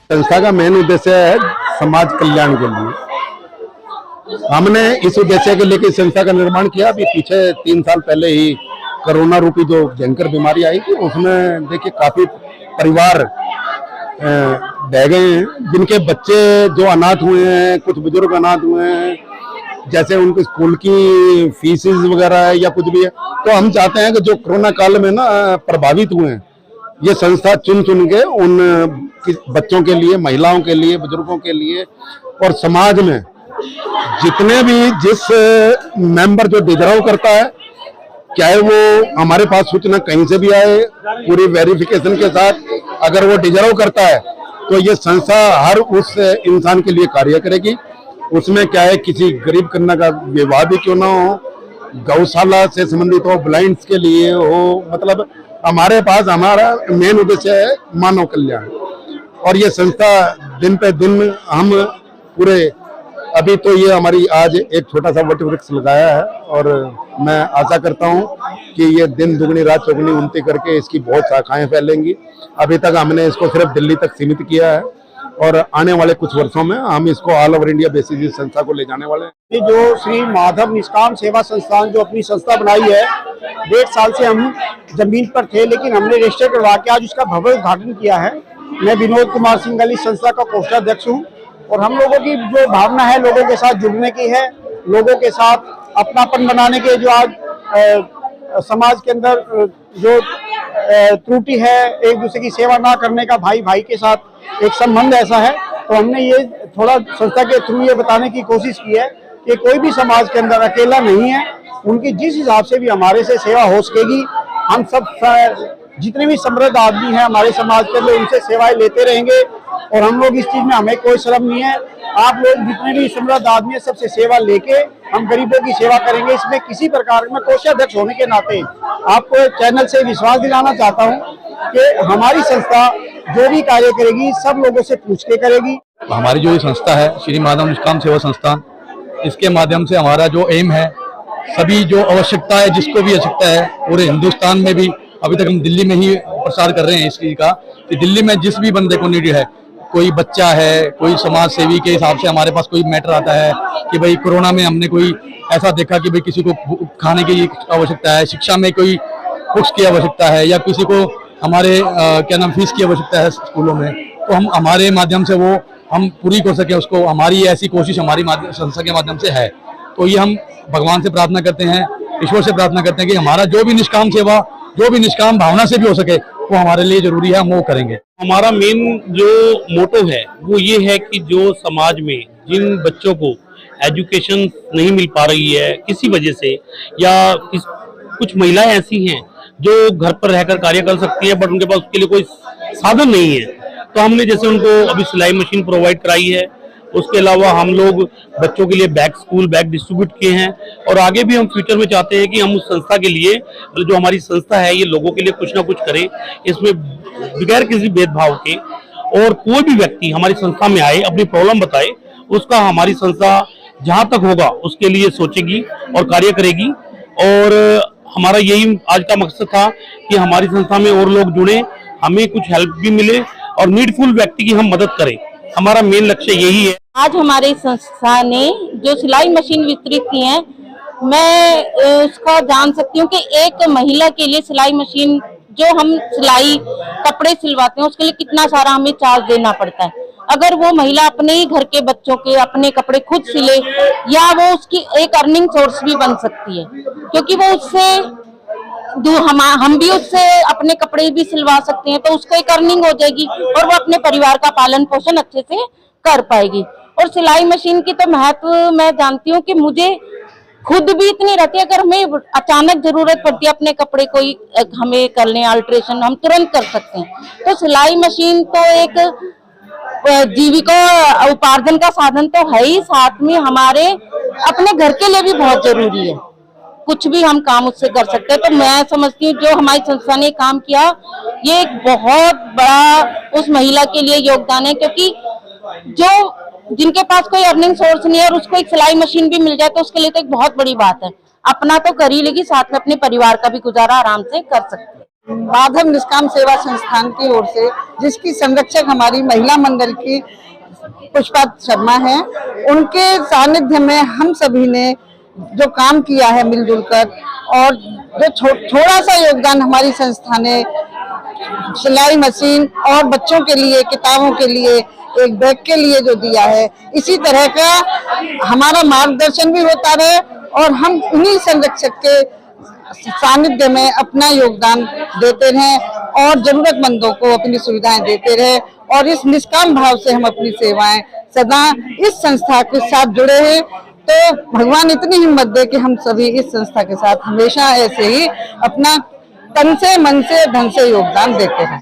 संस्था का मेन उद्देश्य है समाज कल्याण के लिए। हमने इस उद्देश्य के लेकर संस्था का निर्माण किया। अभी पीछे 3 साल पहले ही कोरोना रूपी जो भयंकर बीमारी आई थी, उसमें देखिए काफी परिवार बह गए हैं, जिनके बच्चे जो अनाथ हुए हैं, कुछ बुजुर्ग अनाथ हुए हैं, जैसे उनके स्कूल की फीसेस वगैरह है या कुछ भी है। तो हम चाहते हैं कि जो कोरोना काल में ना प्रभावित हुए हैं, ये संस्था चुन चुन के उन बच्चों के लिए, महिलाओं के लिए, बुजुर्गों के लिए और समाज में जितने भी जिस मेंबर जो डिजर्व करता है, चाहे वो हमारे पास सूचना कहीं से भी आए, पूरी वेरिफिकेशन के साथ, अगर वो डिजर्व करता है तो ये संस्था हर उस इंसान के लिए कार्य करेगी। उसमें क्या है, किसी गरीब कन्या का विवाह भी क्यों ना हो, गौशाला से संबंधित हो, ब्लाइंड्स के लिए हो, मतलब हमारे पास हमारा मेन उद्देश्य है मानव कल्याण। और ये संस्था दिन पे दिन हम पूरे, अभी तो ये हमारी आज एक छोटा सा वट वृक्ष लगाया है और मैं आशा करता हूँ कि ये दिन दुगनी रात चौगुनी उन्नति करके इसकी बहुत शाखाएं फैलेंगी। अभी तक हमने इसको सिर्फ दिल्ली तक सीमित किया है और आने वाले कुछ वर्षों में हम इसको ऑल ओवर इंडिया बेसिस इस संस्था को ले जाने वाले हैं। ये जो श्री माधव निष्काम सेवा संस्थान जो अपनी संस्था बनाई है, 1.5 साल से हम जमीन पर थे, लेकिन हमने रजिस्टर करवा के आज उसका भव्य उद्घाटन किया है। मैं विनोद कुमार सिंघल इस संस्था का कोषाध्यक्ष हूँ और हम लोगों की जो भावना है लोगों के साथ जुड़ने की है, लोगों के साथ अपनापन बनाने के, जो आज समाज के अंदर जो त्रुटि है, एक दूसरे की सेवा ना करने का, भाई भाई के साथ एक संबंध ऐसा है। तो हमने ये थोड़ा संस्था के थ्रू ये बताने की कोशिश की है कि कोई भी समाज के अंदर अकेला नहीं है, उनकी जिस हिसाब से भी हमारे से सेवा हो सकेगी, हम सब जितने भी समृद्ध आदमी हैं हमारे समाज के अंदर, उनसे सेवाएं लेते रहेंगे और हम लोग इस चीज में, हमें कोई शर्म नहीं है। आप लोग जितने भी समृद्ध आदमी है, सबसे सेवा लेके हम गरीबों की सेवा करेंगे। इसमें किसी प्रकार में कोषाध्यक्ष होने के नाते आपको चैनल से विश्वास दिलाना चाहता हूँ कि हमारी संस्था जो भी कार्य करेगी सब लोगों से पूछ के करेगी। हमारी जो ये संस्था है श्री माधव निष्काम सेवा संस्थान, इसके माध्यम से हमारा जो एम है, सभी जो आवश्यकता है, जिसको भी आवश्यकता है पूरे हिंदुस्तान में भी, अभी तक हम दिल्ली में ही प्रसार कर रहे हैं इस चीज का, कि दिल्ली में जिस भी बंदे को नीड है, कोई बच्चा है, कोई समाज सेवी के हिसाब से हमारे पास कोई मैटर आता है कि भाई कोरोना में हमने कोई ऐसा देखा कि भाई किसी को खाने की आवश्यकता है, शिक्षा में कोई बुक्स की आवश्यकता है, या किसी को हमारे क्या नाम फीस की आवश्यकता है स्कूलों में, तो हम हमारे माध्यम से वो हम पूरी कर सके उसको, हमारी ऐसी कोशिश हमारी संस्था के माध्यम से है। तो ये हम भगवान से प्रार्थना करते हैं, ईश्वर से प्रार्थना करते हैं कि हमारा जो भी निष्काम सेवा, जो भी निष्काम भावना से भी हो सके, वो हमारे लिए जरूरी है, हम वो करेंगे। हमारा मेन जो मोटो है वो ये है कि जो समाज में जिन बच्चों को एजुकेशन नहीं मिल पा रही है किसी वजह से, या कुछ महिलाएं ऐसी हैं जो घर पर रहकर कार्य कर सकती है बट उनके पास उसके लिए कोई साधन नहीं है, तो हमने जैसे उनको अभी सिलाई मशीन प्रोवाइड कराई है। उसके अलावा हम लोग बच्चों के लिए बैग, स्कूल बैग डिस्ट्रीब्यूट किए हैं और आगे भी हम फ्यूचर में चाहते हैं कि हम उस संस्था के लिए, जो हमारी संस्था है, ये लोगों के लिए कुछ ना कुछ करे, इसमें बगैर किसी भेदभाव के। और कोई भी व्यक्ति हमारी संस्था में आए, अपनी प्रॉब्लम बताए, उसका हमारी संस्था जहां तक होगा उसके लिए सोचेगी और कार्य करेगी। और हमारा यही आज का मकसद था कि हमारी संस्था में और लोग जुड़े, हमें कुछ हेल्प भी मिले और नीडफुल व्यक्ति की हम मदद करें। हमारा मेन लक्ष्य यही है। आज हमारी संस्था ने जो सिलाई मशीन वितरित की है, मैं उसका जान सकती हूँ कि एक महिला के लिए सिलाई मशीन, जो हम सिलाई कपड़े सिलवाते हैं, उसके लिए कितना सारा हमें चार्ज देना पड़ता है। अगर वो महिला अपने ही घर के बच्चों के अपने कपड़े खुद सिले, या वो उसकी एक अर्निंग सोर्स भी बन सकती है, क्योंकि वो उससे हम भी उससे अपने कपड़े भी सिलवा सकते हैं, तो उसको एक अर्निंग हो जाएगी और वो अपने परिवार का पालन पोषण अच्छे से कर पाएगी। और सिलाई मशीन की तो महत्व मैं जानती हूँ कि मुझे खुद भी इतनी रहती है, अगर हमें अचानक जरूरत पड़ती है अपने कपड़े कोई हमें करने अल्ट्रेशन, हम तुरंत कर सकते हैं। तो सिलाई मशीन तो एक जीविका उपार्जन का साधन तो है ही, साथ में हमारे अपने घर के लिए भी बहुत जरूरी है, कुछ भी हम काम उससे कर सकते हैं। तो मैं समझती हूँ जो हमारी संस्था ने काम किया, ये एक बहुत बड़ा उस महिला के लिए योगदान है, क्योंकि जो जिनके पास कोई अर्निंग सोर्स नहीं है और उसको एक सिलाई मशीन भी मिल जाए तो उसके लिए तो एक बहुत बड़ी बात है। अपना तो कर ही लेगी, साथ में अपने परिवार का भी गुजारा आराम से कर सकते हैं। माधव निष्काम सेवा संस्थान की ओर से, जिसकी संरक्षक हमारी महिला मंडल की पुष्पा शर्मा है, उनके सानिध्य में हम सभी ने जो काम किया है मिलजुल कर, और जो थोड़ा सा योगदान हमारी संस्था ने सिलाई मशीन और बच्चों के लिए किताबों के लिए एक बैग के लिए जो दिया है, इसी तरह का हमारा मार्गदर्शन भी होता रहे और हम उन्हीं संरक्षक के सानिध्य में अपना योगदान देते रहें और जरूरतमंदों को अपनी सुविधाएं देते रहे, और इस निष्काम भाव से हम अपनी सेवाएं सदा इस संस्था के साथ जुड़े हैं। तो भगवान इतनी हिम्मत दे कि हम सभी इस संस्था के साथ हमेशा ऐसे ही अपना तन से मन से धन से योगदान देते हैं।